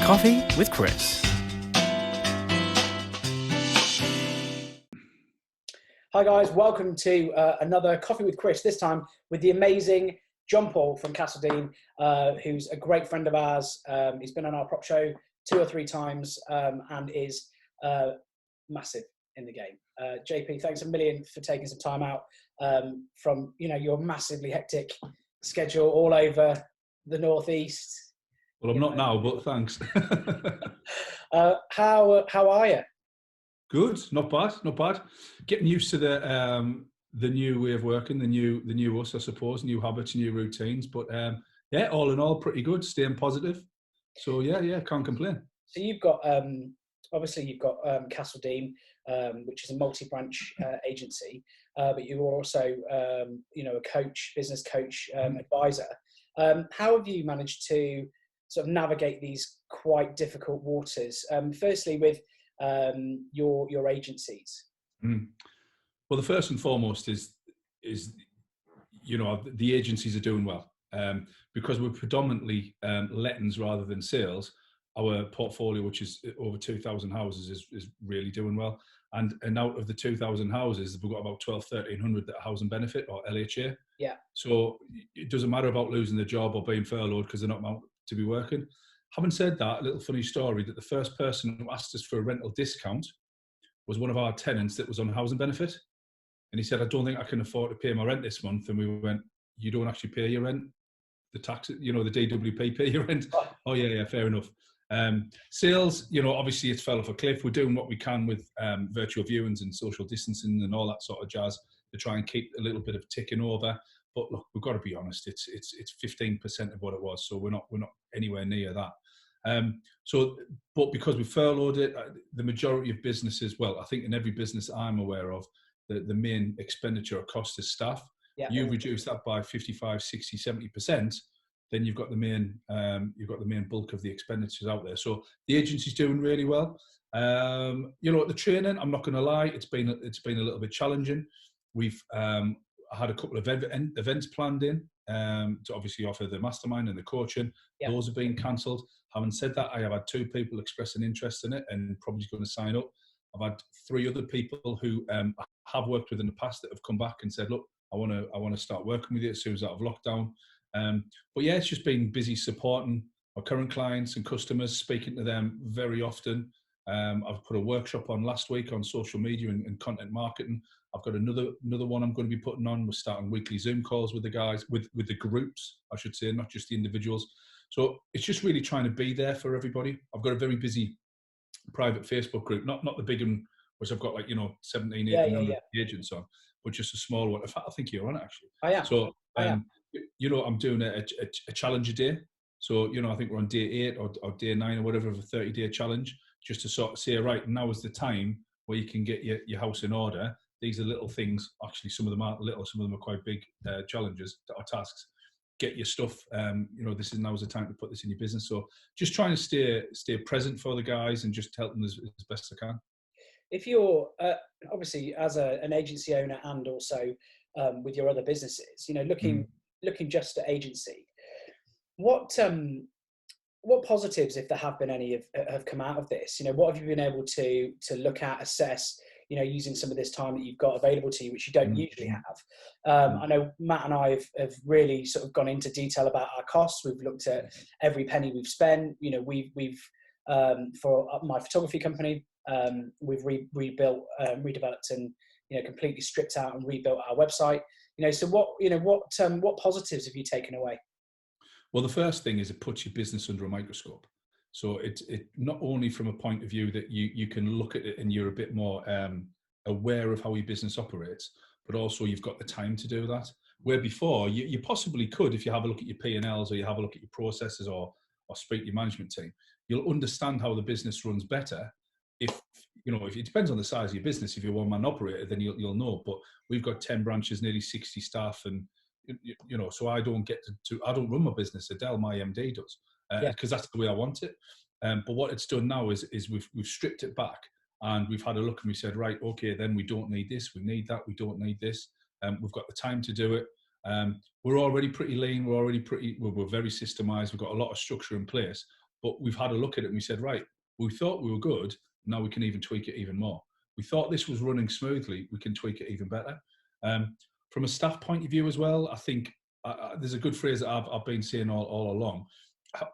Coffee with Chris. Hi guys, welcome to another Coffee with Chris, this time with the amazing John Paul from Castledean, who's a great friend of ours. He's been on our prop show 2 or 3 times and is massive in the game. JP, thanks a million for taking some time out from your massively hectic schedule all over the Northeast. Well, I'm not now, but thanks. How are you? Good, not bad. Getting used to the new way of working, the new us, I suppose, new habits, new routines. But yeah, all in all, pretty good. Staying positive. So yeah, can't complain. So you've got obviously you've got Castledean, which is a multi-branch agency, but you're also a coach, business coach, advisor. How have you managed to sort of navigate these quite difficult waters? Firstly, with your agencies. Well, the first and foremost is the agencies are doing well because we're predominantly lettings rather than sales. Our portfolio, which is over 2,000 houses, is really doing well. And out of the 2,000 houses, we've got about 1,100 that are housing benefit or LHA. Yeah. So it doesn't matter about losing the job or being furloughed because they're not meant to be working. Having said that, a little funny story that the first person who asked us for a rental discount was one of our tenants that was on housing benefit. And he said, I don't think I can afford to pay my rent this month. And we went, you don't actually pay your rent? The tax, the DWP pay your rent? Oh yeah, fair enough. Sales, obviously it's fell off a cliff. We're doing what we can with virtual viewings and social distancing and all that sort of jazz to try and keep a little bit of ticking over. But look, we've got to be honest. It's 15% of what it was, so we're not anywhere near that. But because we furloughed it, the majority of businesses, well, I think in every business I'm aware of, the main expenditure or cost is staff. Yeah. You reduce that by 55, 60, 70%, then you've got the main bulk of the expenditures out there. So the agency's doing really well. The training, I'm not going to lie, it's been a little bit challenging. We've had a couple of events planned in to obviously offer the mastermind and the coaching. Yeah. Those have been cancelled. Having said that, I have had 2 people express an interest in it and probably going to sign up. I've had 3 other people who have worked with in the past that have come back and said, look, I want to start working with you as soon as out of lockdown. But yeah, it's just been busy supporting our current clients and customers, speaking to them very often. I've put a workshop on last week on social media and content marketing. I've got another one I'm going to be putting on. We're starting weekly Zoom calls with the guys, with the groups, I should say, not just the individuals. So it's just really trying to be there for everybody. I've got a very busy private Facebook group, not the big one, which I've got 17, 1800 agents on, but just a small one. In fact, I think you're on it actually. I am. So, I'm doing a challenge a day. So, I think we're on day 8 or day 9 or whatever of a 30-day challenge, just to sort of say, right, now is the time where you can get your house in order. These are little things. Actually, some of them aren't little, some of them are quite big challenges or tasks. Get your stuff. Now's the time to put this in your business. So just trying to stay present for the guys and just help them as best I can. If you're obviously as an agency owner and also with your other businesses, looking just at agency, what positives, if there have been any, have come out of this? What have you been able to look at, assess, using some of this time that you've got available to you, which you don't usually have? I know Matt and I have really sort of gone into detail about our costs. We've looked at every penny we've spent. We've for my photography company, we've rebuilt, redeveloped, and completely stripped out and rebuilt our website. So what positives have you taken away? Well, the first thing is it puts your business under a microscope. So it not only from a point of view that you can look at it and you're a bit more aware of how your business operates, but also you've got the time to do that. Where before you possibly could, if you have a look at your P&Ls or you have a look at your processes or speak to your management team, you'll understand how the business runs better. If it depends on the size of your business. If you're one-man operator, then you'll know. But we've got 10 branches, nearly 60 staff, and so I don't get to I don't run my business. Adele, my MD, does because that's the way I want it. But what it's done now is we've stripped it back and we've had a look and we said, right, okay, then we don't need this, we need that, we don't need this. We've got the time to do it. We're already pretty lean. We're very systemized. We've got a lot of structure in place. but we've had a look at it and we said, right, we thought we were good. Now we can even tweak it even more. We thought this was running smoothly. We can tweak it even better. From a staff point of view as well, I think there's a good phrase that I've been saying all along.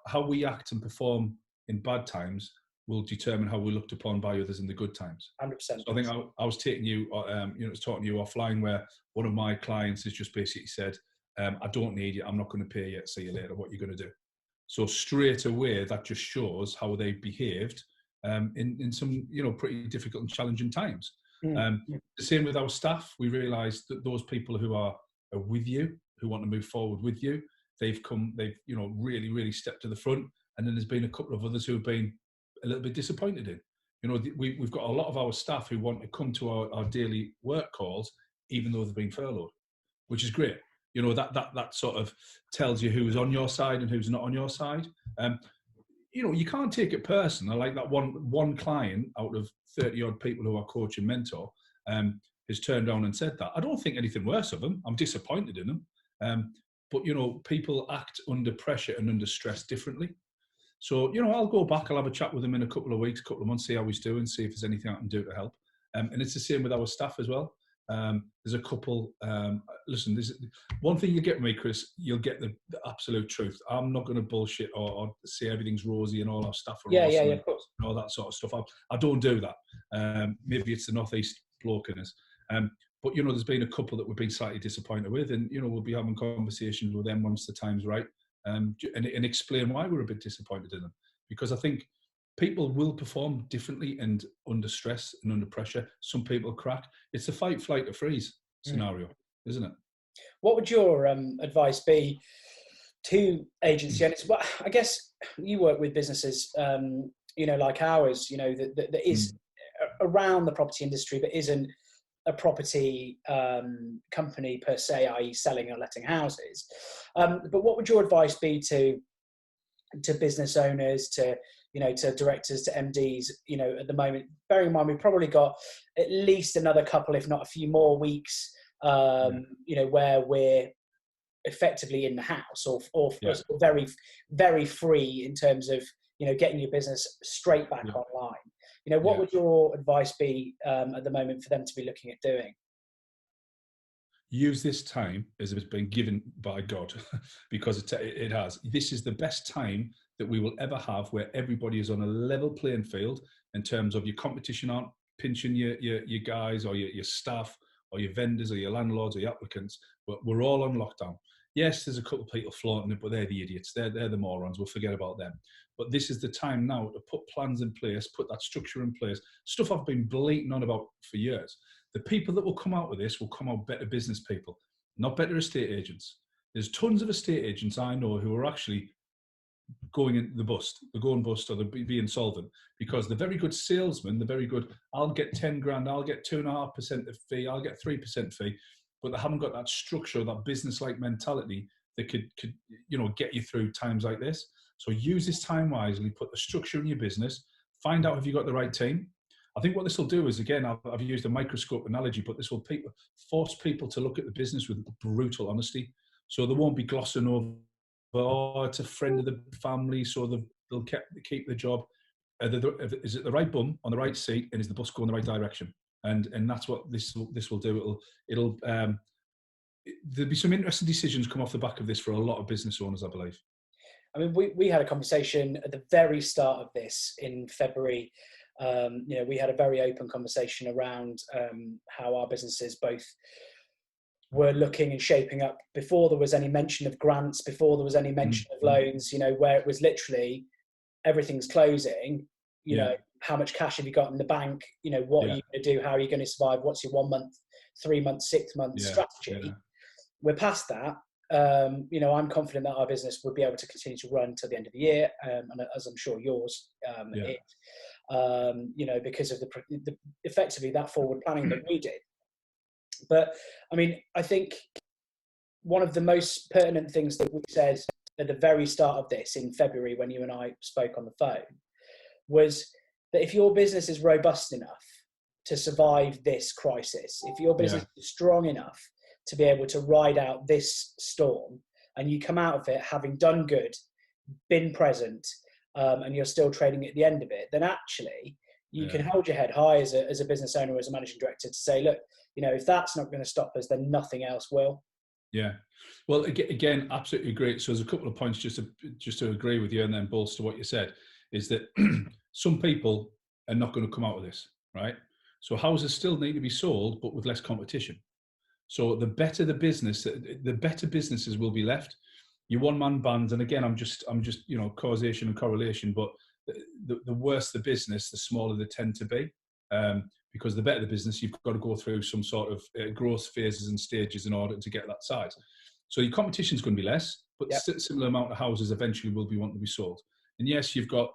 How we act and perform in bad times will determine how we're looked upon by others in the good times. 100%. So I think I was taking you, was talking to you offline, where one of my clients has just basically said, I don't need you. I'm not going to pay you. See you later. What are you going to do? So straight away, that just shows how they behaved in some, pretty difficult and challenging times. The same with our staff. We realised that those people who are with you, who want to move forward with you, they've really, really stepped to the front. And then there's been a couple of others who have been a little bit disappointed in. We've got a lot of our staff who want to come to our daily work calls, even though they've been furloughed, which is great. That sort of tells you who's on your side and who's not on your side. You can't take it personal. Like that one client out of 30 odd people who I coach and mentor has turned around and said that. I don't think anything worse of them. I'm disappointed in them. But people act under pressure and under stress differently. So, I'll go back, I'll have a chat with him in a couple of weeks, couple of months, see how he's doing, see if there's anything I can do to help. And it's the same with our staff as well. There's a couple, listen, there's one thing you get with me, Chris, you'll get the absolute truth. I'm not going to bullshit or say everything's rosy and all our staff are awesome of course. And all that sort of stuff. I don't do that. Maybe it's the Northeast bloke in us. But, there's been a couple that we've been slightly disappointed with, and, we'll be having conversations with them once the time's right, and explain why we're a bit disappointed in them. Because I think people will perform differently and under stress and under pressure. Some people crack. It's a fight, flight, or freeze scenario, isn't it? What would your advice be to agency owners? Well, I guess you work with businesses, like ours, that is around the property industry, but isn't a property company per se, i.e. selling or letting houses. But what would your advice be to business owners, to directors, to MDs, at the moment, bearing in mind, we've probably got at least another couple, if not a few more weeks, where we're effectively in the house or very, very free in terms of, getting your business straight back online. What would your advice be at the moment for them to be looking at doing? Use this time as it's been given by God, because it has. This is the best time that we will ever have, where everybody is on a level playing field in terms of your competition aren't pinching your guys or your staff or your vendors or your landlords or your applicants. But we're all on lockdown. Yes, there's a couple of people flaunting it, but they're the idiots. They're the morons. We'll forget about them. But this is the time now to put plans in place, put that structure in place. Stuff I've been blatant on about for years. The people that will come out with this will come out better business people, not better estate agents. There's tons of estate agents I know who are actually going in the bust. They're going bust or they're being insolvent because they're very good salesmen. They're very good. I'll get 10 grand. I'll get 2.5% of fee. I'll get 3% fee. But they haven't got that structure, that business-like mentality that could get you through times like this. So use this time wisely, put the structure in your business, find out if you've got the right team. I think what this will do is, again, I've used a microscope analogy, but this will force people to look at the business with brutal honesty. So they won't be glossing over, oh, it's a friend of the family, so they'll keep the job. Is it the right bum on the right seat, and is the bus going the right direction? And that's what this will do. It'll there'll be some interesting decisions come off the back of this for a lot of business owners, I believe. I mean, we had a conversation at the very start of this in February. We had a very open conversation around how our businesses both were looking and shaping up before there was any mention of grants, before there was any mention of loans, where it was literally everything's closing, how much cash have you got in the bank? What are you going to do? How are you going to survive? What's your 1 month, 3 months, 6 months strategy? Yeah. We're past that. I'm confident that our business will be able to continue to run till the end of the year, and as I'm sure yours is, because of the effectively that forward planning that we did. But I mean, I think one of the most pertinent things that we said at the very start of this in February, when you and I spoke on the phone, was that if your business is robust enough to survive this crisis, if your business is strong enough to be able to ride out this storm, and you come out of it having done good, been present, and you're still trading at the end of it, then actually you can hold your head high as a business owner, as a managing director, to say, look, if that's not going to stop us, then nothing else will. Yeah. Well, again, absolutely great. So there's a couple of points just to agree with you and then bolster what you said, is that some people are not going to come out of this, right? So houses still need to be sold, but with less competition. So the better the business, the better businesses will be left. Your one-man bands, and again, I'm just causation and correlation, but the worse the business, the smaller they tend to be. Because the better the business, you've got to go through some sort of growth phases and stages in order to get that size. So your competition is going to be less, but similar amount of houses eventually will be wanting to be sold. And yes, you've got,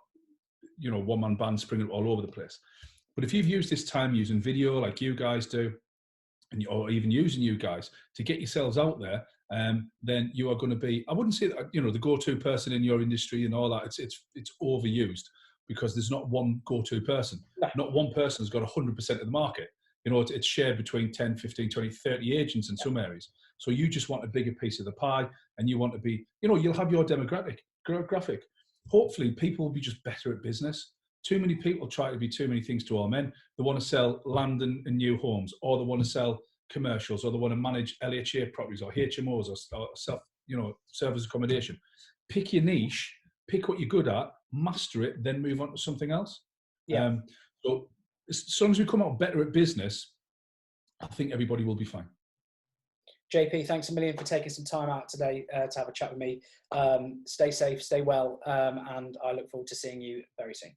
one-man bands springing all over the place. But if you've used this time using video like you guys do, or even using you guys to get yourselves out there, then you are going to be, I wouldn't say that, the go-to person in your industry and all that. It's overused, because there's not one go-to person. No. Not one person has got 100% of the market. It's shared between 10, 15, 20, 30 agents in some areas. So you just want a bigger piece of the pie, and you want to be, you'll have your demographic. Hopefully people will be just better at business. Too many people try to be too many things to all men. They want to sell land and new homes, or they want to sell commercials, or they want to manage LHA properties or HMOs, or self, service accommodation. Pick your niche, pick what you're good at, master it, then move on to something else. Yeah. So as long as we come out better at business, I think everybody will be fine. JP, thanks a million for taking some time out today to have a chat with me. Stay safe, stay well, and I look forward to seeing you very soon.